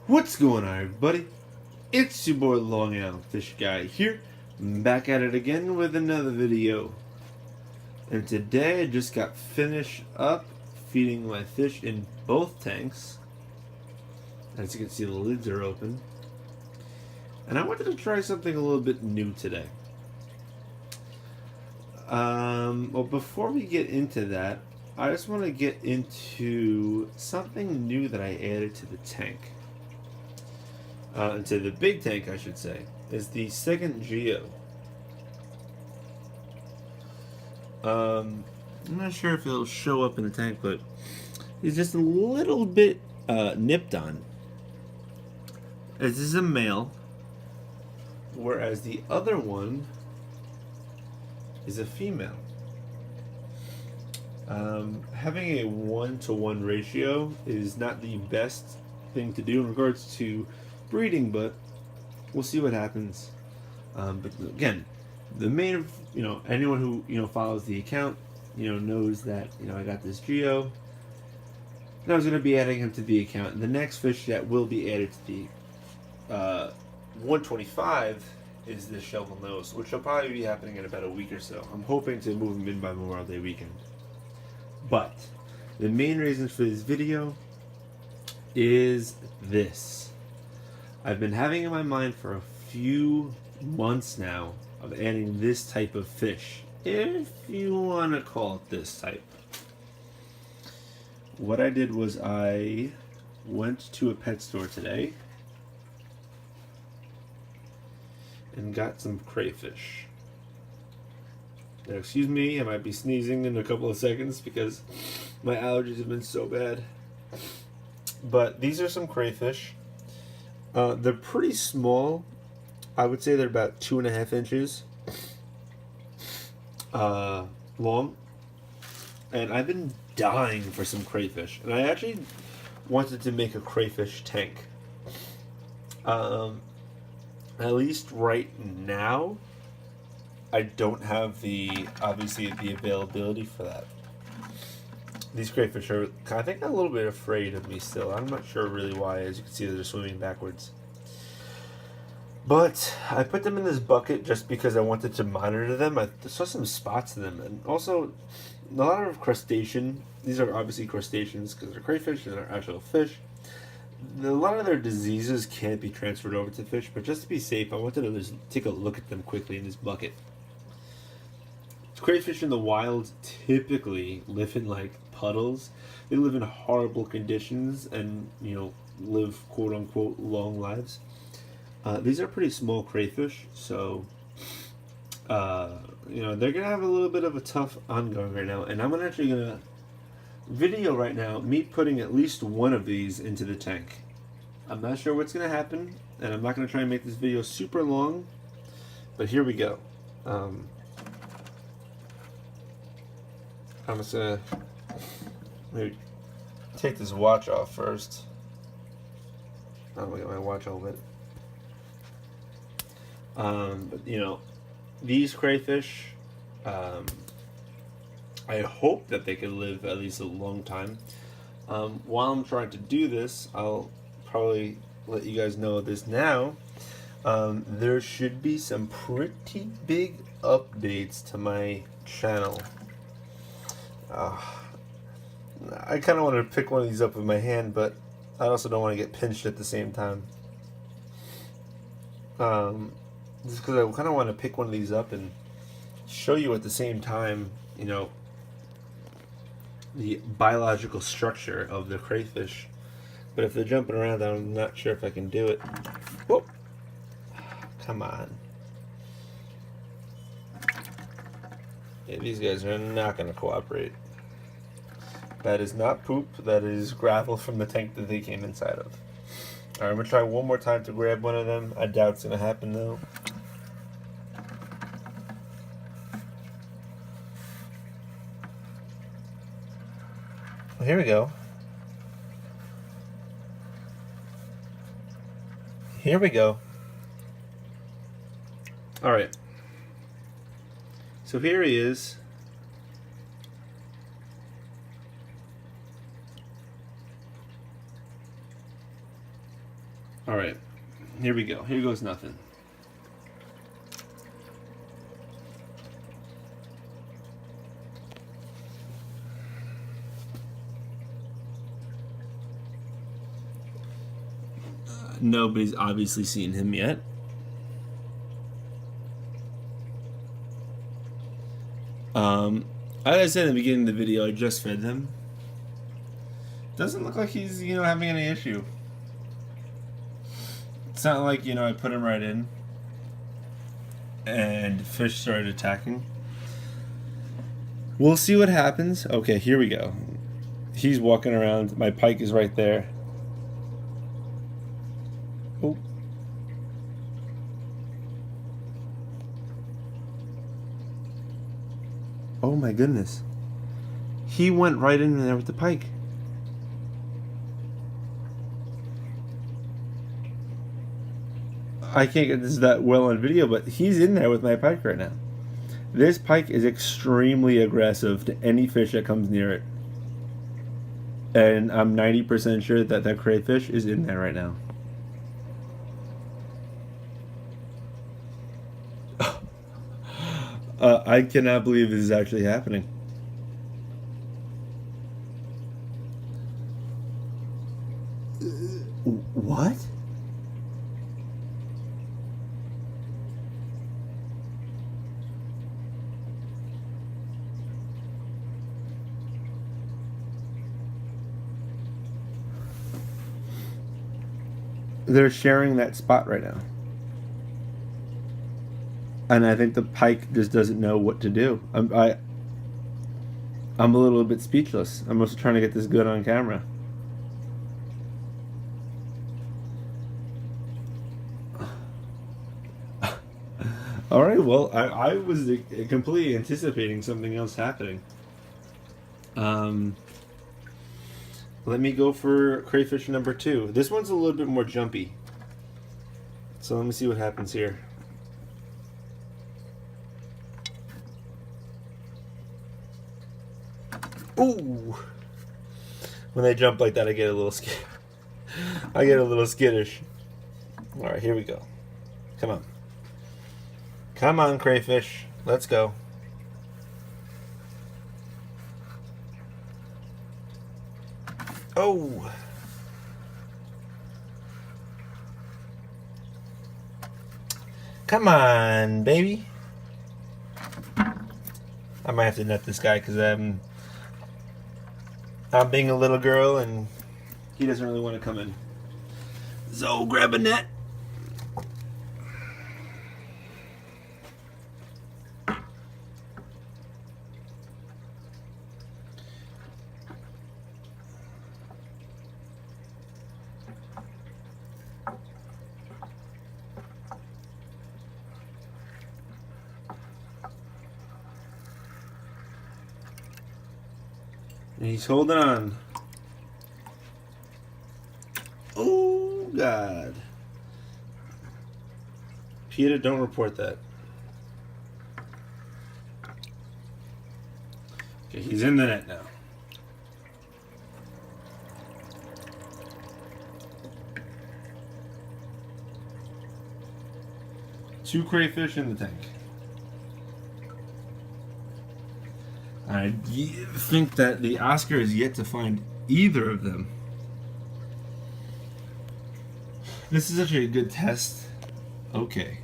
What's going on, everybody? It's your boy Long Island Fish Guy here, back at it again with another video. And today I just got finished up feeding my fish in both tanks. As you can see, the lids are open. And I wanted to try something a little bit new today. Well, before we get into that, I just want to get into something new that I added to the tank. Into the big tank, I should say, is the second Geo. I'm not sure if it'll show up in the tank, but he's just a little bit nipped on. This is a male, whereas the other one is a female. Having a 1-to-1 ratio is not the best thing to do in regards to breeding, but we'll see what happens. But again, the main, anyone who follows the account, knows that I got this Geo, and I was going to be adding him to the account. And the next fish that will be added to the 125 is this shovel nose, which will probably be happening in about a week or so. I'm hoping to move him in by Memorial Day weekend. But the main reason for this video is this. I've been having in my mind for a few months now of adding this type of fish, if you want to call it this type. What I did was I went to a pet store today and got some crayfish. Now, excuse me, I might be sneezing in a couple of seconds because my allergies have been so bad. But these are some crayfish. They're pretty small. I would say they're about 2.5 inches long. And I've been dying for some crayfish. And I actually wanted to make a crayfish tank. At least right now, I don't have obviously the availability for that. These crayfish are, I think, a little bit afraid of me still. I'm not sure really why. As you can see, they're swimming backwards. But I put them in this bucket just because I wanted to monitor them. I saw some spots in them. And also, a lot of crustacean. These are obviously crustaceans because they're crayfish and they're actual fish. A lot of their diseases can't be transferred over to fish. But just to be safe, I wanted to just take a look at them quickly in this bucket. Crayfish in the wild typically live in puddles. They live in horrible conditions and live quote unquote long lives. These are pretty small crayfish, so they're gonna have a little bit of a tough ongoing right now. And I'm actually gonna video right now me putting at least one of these into the tank. I'm not sure what's gonna happen, and I'm not gonna try and make this video super long, but here we go. I'm just gonna maybe take this watch off first. I'm gonna get my watch all wet. But these crayfish, I hope that they can live at least a long time. While I'm trying to do this, I'll probably let you guys know this now. There should be some pretty big updates to my channel. I kind of want to pick one of these up with my hand, but I also don't want to get pinched at the same time. Just because I kind of want to pick one of these up and show you at the same time, the biological structure of the crayfish. But if they're jumping around, I'm not sure if I can do it. Whoop! Come on. Yeah, these guys are not going to cooperate. That is not poop, that is gravel from the tank that they came inside of. Alright, I'm going to try one more time to grab one of them. I doubt it's going to happen though. Well, here we go. Here we go. Alright. So here he is. All right, here we go. Here goes nothing. Nobody's obviously seen him yet. As I said in the beginning of the video, I just fed him. Doesn't look like he's, having any issue. It's not like, I put him right in and fish started attacking. We'll see what happens. Okay, here we go. He's walking around. My pike is right there. Oh. Oh my goodness. He went right in there with the pike. I can't get this that well on video, but he's in there with my pike right now. This pike is extremely aggressive to any fish that comes near it. And I'm 90% sure that that crayfish is in there right now. I cannot believe this is actually happening. What? They're sharing that spot right now. And I think the pike just doesn't know what to do. I'm a little bit speechless. I'm also trying to get this good on camera. All right, well, I was completely anticipating something else happening. Let me go for crayfish number 2. This one's a little bit more jumpy. So let me see what happens here. Ooh! When they jump like that, I get a little scared. I get a little skittish. All right, here we go. Come on. Come on, crayfish. Let's go. Oh! Come on, baby. I might have to net this guy because I'm being a little girl and he doesn't really want to come in. So grab a net. And he's holding on. Oh, God. Peter, don't report that. Okay, he's in the net now. Two crayfish in the tank. I think that the Oscar is yet to find either of them. This is actually a good test. Okay.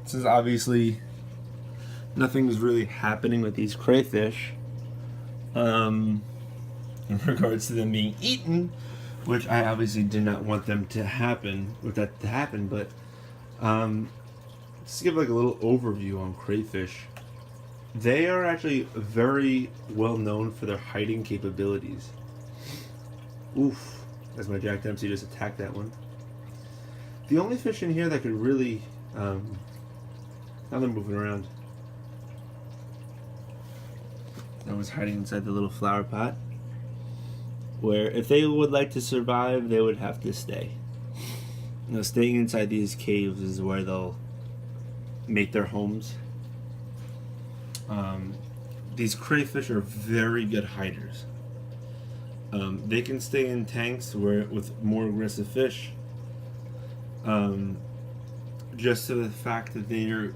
Since obviously nothing's really happening with these crayfish, in regards to them being eaten, which I obviously did not want them to happen, but just to give like a little overview on crayfish. They are actually very well known for their hiding capabilities. Oof, as my Jack Dempsey just attacked that one. The only fish in here that could really, now they're moving around. That was hiding inside the little flower pot, where if they would like to survive, they would have to stay. Staying inside these caves is where they'll make their homes. These crayfish are very good hiders. They can stay in tanks with more aggressive fish. Just to the fact that they're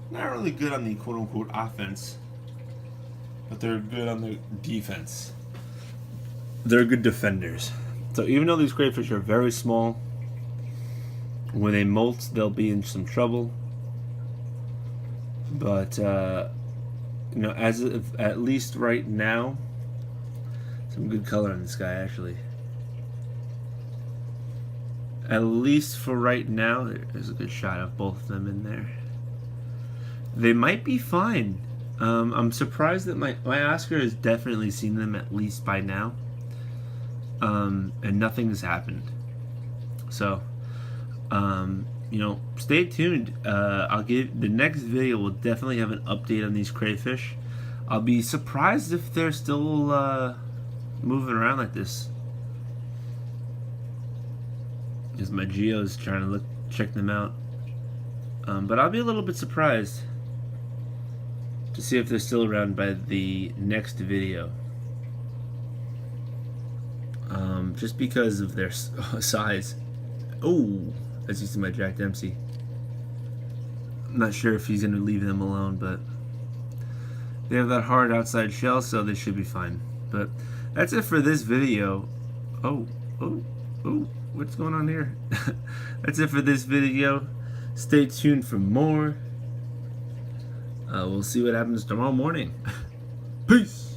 not really good on the quote-unquote offense, but they're good on the defense. They're good defenders. So even though these crayfish are very small, when they molt, they'll be in some trouble. But you know, as of, at least right now, some good color in this guy actually. At least for right now, there's a good shot of both of them in there. They might be fine. I'm surprised that my Oscar has definitely seen them at least by now. And nothing has happened. So, you know, stay tuned. I'll give the next video will definitely have an update on these crayfish. I'll be surprised if they're still moving around like this. Because my Geo's trying to check them out. But I'll be a little bit surprised to see if they're still around by the next video. Just because of their size. Oh, that's used to my Jack Dempsey. I'm not sure if he's going to leave them alone, but they have that hard outside shell, so they should be fine. But that's it for this video. Oh, what's going on here? That's it for this video. Stay tuned for more. We'll see what happens tomorrow morning. Peace.